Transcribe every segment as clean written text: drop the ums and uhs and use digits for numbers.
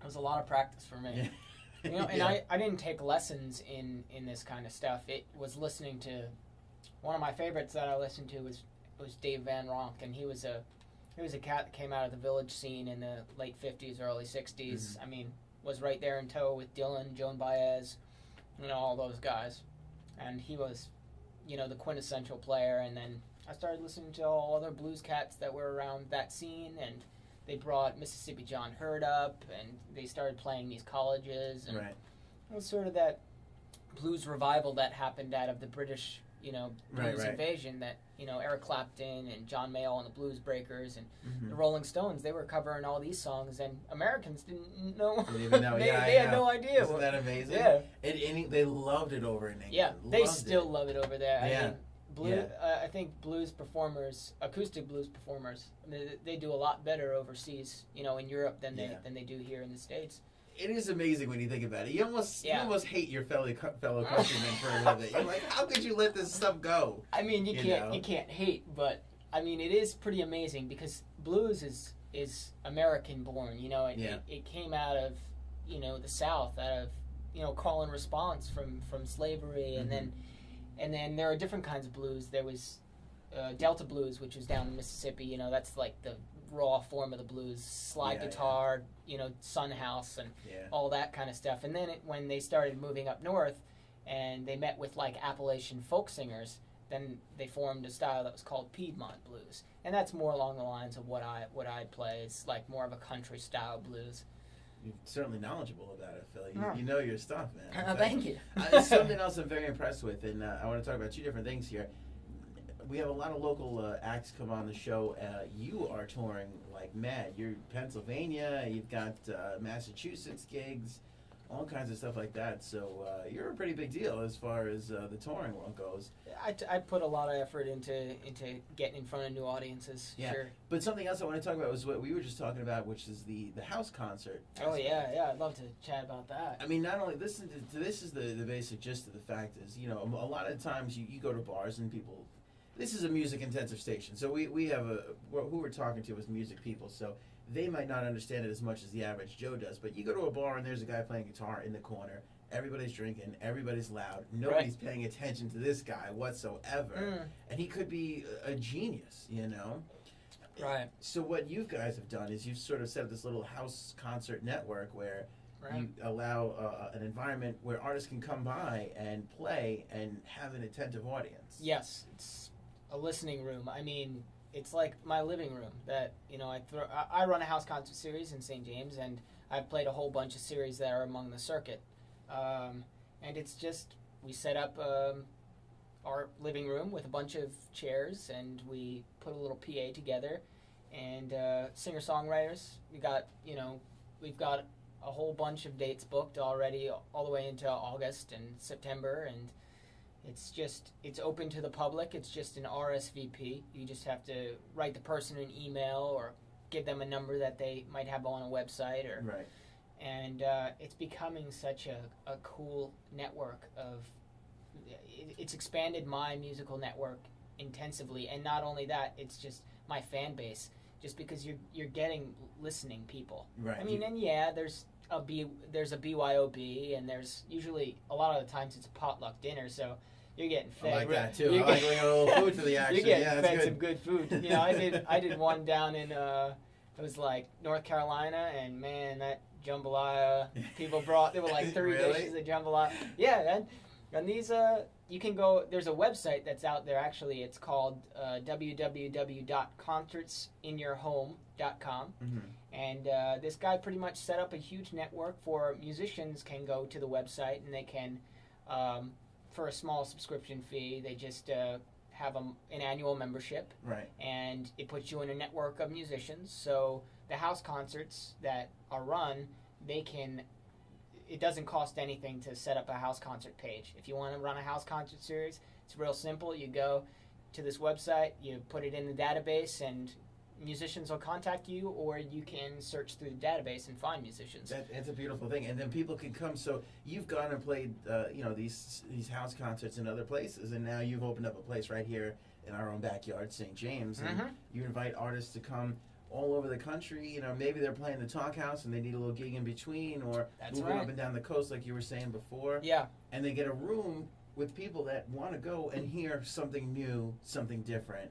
It was a lot of practice for me. You know, and I didn't take lessons in this kind of stuff. It was listening to one of my favorites that I listened to was Dave Van Ronk, and he was a cat that came out of the village scene in the late 50s, early 60s. Mm-hmm. I mean, was right there in tow with Dylan, Joan Baez, you know, all those guys. And he was, you know, the quintessential player. And then I started listening to all other blues cats that were around that scene, and they brought Mississippi John Hurt up, and they started playing these colleges. And it was sort of that blues revival that happened out of the British, you know, blues invasion that, you know, Eric Clapton and John Mayall and the Blues Breakers and the Rolling Stones, they were covering all these songs, and Americans didn't know. Didn't even know. they had no idea. Isn't that amazing? Yeah. And they loved it over in England. Yeah, they still love it over there. Yeah. I mean, I think blues performers, acoustic blues performers, they do a lot better overseas, you know, in Europe than they do here in the States. It is amazing when you think about it. You almost hate your fellow countrymen for a little bit. You're like, how could you let this stuff go? I mean, you can't hate, but I mean, it is pretty amazing because blues is American born. You know, it came out of, you know, the South, out of, you know, call and response from slavery, and then there are different kinds of blues. There was Delta blues, which was down in Mississippi. You know, that's like the raw form of the blues, slide guitar, you know, Sun House and all that kind of stuff. And then when they started moving up north and they met with like Appalachian folk singers, then they formed a style that was called Piedmont blues. And that's more along the lines of what I play. It's like more of a country style blues. You're certainly knowledgeable about it, Phil. You know your stuff, man. Thank you. Something else I'm very impressed with, and I want to talk about two different things here. We have a lot of local acts come on the show. You are touring like mad. You're Pennsylvania. You've got Massachusetts gigs, all kinds of stuff like that. So you're a pretty big deal as far as the touring world goes. I put a lot of effort into getting in front of new audiences. Yeah. Sure. But something else I want to talk about was what we were just talking about, which is the house concert. Oh yeah. I'd love to chat about that. I mean, not only this is the basic gist of the fact is, you know, a lot of times you go to bars and people. This is a music-intensive station, so we have who we're talking to is music people, so they might not understand it as much as the average Joe does. But you go to a bar and there's a guy playing guitar in the corner. Everybody's drinking. Everybody's loud. Nobody's paying attention to this guy whatsoever, and he could be a genius, you know. Right. So what you guys have done is you've sort of set up this little house concert network where you allow an environment where artists can come by and play and have an attentive audience. Yes, it's a listening room. I mean, it's like my living room that, you know, I run a house concert series in St. James, and I've played a whole bunch of series that are among the circuit. And it's just, we set up our living room with a bunch of chairs, and we put a little PA together, and singer-songwriters. We've got a whole bunch of dates booked already all the way into August and September, and it's open to the public. It's just an RSVP. You just have to write the person an email or give them a number that they might have on a website. And it's becoming such a cool network of... It's expanded my musical network intensively. And not only that, it's just my fan base. Just because you're getting listening people. Right. I mean, there's a BYOB, and there's usually, a lot of the times it's a potluck dinner, so you're getting fed. I like that too. I like bringing a little food to the action. You're getting fed some good food. You know, I did one down in it was like North Carolina, and man, that jambalaya people brought. There were like 3 dishes of jambalaya. Yeah, and these you can go. There's a website that's out there. Actually, it's called www.concertsinyourhome.com. And this guy pretty much set up a huge network for musicians can go to the website, and they can, for a small subscription fee, they just have an annual membership. Right. And it puts you in a network of musicians. So the house concerts that are run, it doesn't cost anything to set up a house concert page. If you want to run a house concert series, it's real simple. You go to this website, you put it in the database, and musicians will contact you, or you can search through the database and find musicians. That's a beautiful thing, and then people can come. So you've gone and played, these house concerts in other places, and now you've opened up a place right here in our own backyard, St. James, and you invite artists to come all over the country. You know, maybe they're playing the Talk House and they need a little gig in between, or That's moving right. up and down the coast like you were saying before. Yeah. And they get a room with people that want to go and hear something new, something different,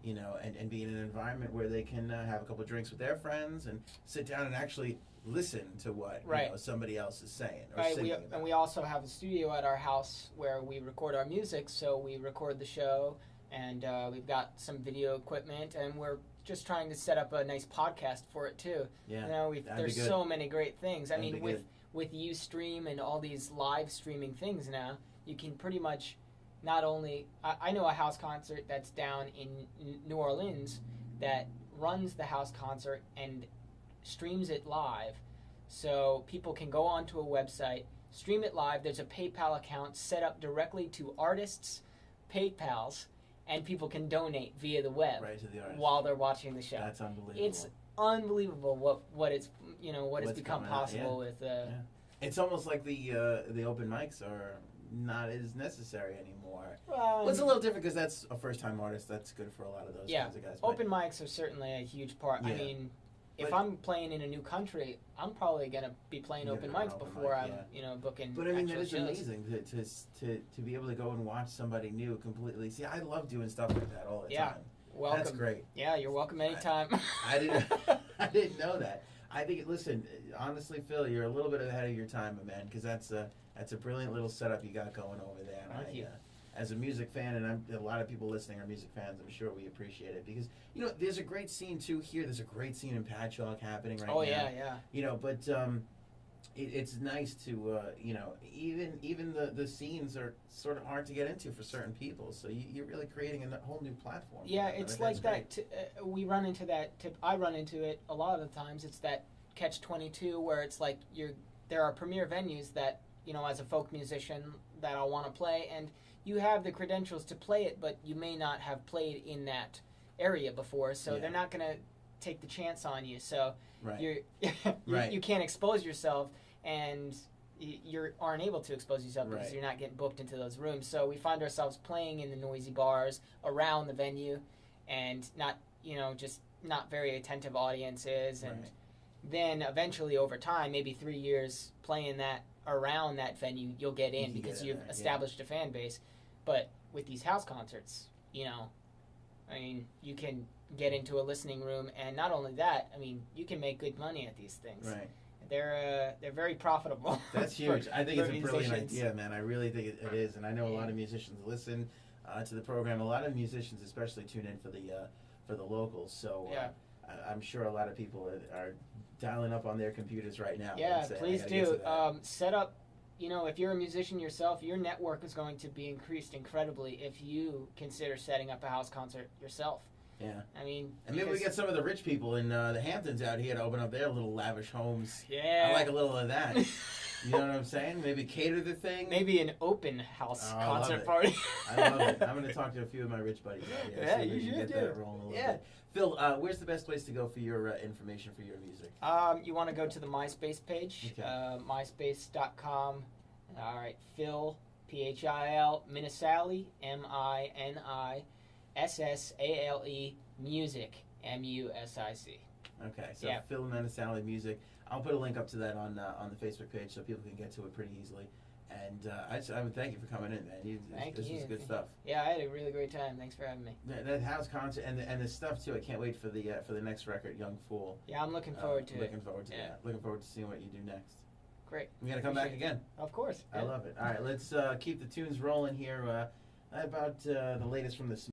you know, and be in an environment where they can have a couple of drinks with their friends and sit down and actually listen to what Right. you know, somebody else is saying or Right, singing about. and we also have a studio at our house where we record our music. So we record the show, and we've got some video equipment, and we're just trying to set up a nice podcast for it too. Yeah, You know, that'd there's be good. so many great things. I That'd mean, be with Ustream and all these live streaming things now, you can pretty much not only. I know a house concert that's down in New Orleans that runs the house concert and streams it live, so people can go onto a website, stream it live. There's a PayPal account set up directly to artists' PayPals, and people can donate via the web Right to the artist. while they're watching the show. That's unbelievable. It's unbelievable what it's what has What's become coming out, possible with. It's almost like the open mics are not as necessary anymore. Well, It's a little different because that's a first time artist. That's good for a lot of those Yeah. kinds of guys. But open mics are certainly a huge part. I Yeah. mean, if But- I'm playing in a new country, I'm probably gonna be playing You're open gonna mics open before mic, I'm booking. But I mean, that actual is shows. amazing to be able to go and watch somebody new completely. See, I love doing stuff like that all the Yeah. time. Welcome. That's great. Yeah, you're welcome anytime. I didn't I didn't know that. I think listen, honestly, Phil, you're a little bit ahead of your time, my man, because that's a brilliant little setup you got going over there. And Thank you. As a music fan, and a lot of people listening are music fans, I'm sure we appreciate it because there's a great scene too here. There's a great scene in Patchogue happening right now. Oh yeah. But it's nice to even the scenes are sort of hard to get into for certain people. So you're really creating a whole new platform. Yeah, for them. it's That's like great. that. We run into that. I run into it a lot of the times. It's that catch-22 where it's like there are premier venues that as a folk musician that I want to play, and you have the credentials to play it, but you may not have played in that area before, so Yeah. they're not going to take the chance on you. So Right. you you can't expose yourself, and you aren't able to expose yourself because Right. you're not getting booked into those rooms. So we find ourselves playing in the noisy bars around the venue, and just not very attentive audiences, and Right. then eventually over time, maybe 3 years playing that around that venue, you'll get You in can because get in you've there, yeah. established a fan base. But with these house concerts, I mean, you can get into a listening room, and not only that, I mean, you can make good money at these things. Right. They're very profitable. That's huge. I think for it's a brilliant musicians. idea, man. I really think it is, and I know a lot of musicians listen to the program. A lot of musicians, especially, tune in for the locals. So Yeah. I'm sure a lot of people are dialing up on their computers right now. Yeah, and saying, please "I gotta get do. to that." Set up, if you're a musician yourself, your network is going to be increased incredibly if you consider setting up a house concert yourself. Yeah. I mean, And maybe we because- get some of the rich people in the Hamptons out here to open up their little lavish homes. Yeah. I like a little of that. You know what I'm saying? Maybe cater the thing. Maybe an open house Oh, I love concert it. party. I love it. I'm going to talk to a few of my rich buddies out here. Yeah, see if we you can should get that do. rolling a little Yeah. bit. Phil, where's the best place to go for your information for your music? You want to go to the MySpace page, Okay. myspace.com. All right, Phil, Phil, Minissale, Minissale, music, MUSIC. Okay, so Yeah. Phil Minissale Music. I'll put a link up to that on the Facebook page so people can get to it pretty easily. And I would thank you for coming in, man. This was good stuff. Yeah, I had a really great time. Thanks for having me. That house concert and the stuff too. I can't wait for the next record, Young Fool. Yeah, I'm looking forward to it. Looking forward to Yeah. that. Looking forward to seeing what you do next. Great. We gotta come back Appreciate again. Of course. I Yeah. love it. All right, let's keep the tunes rolling here. About the latest from the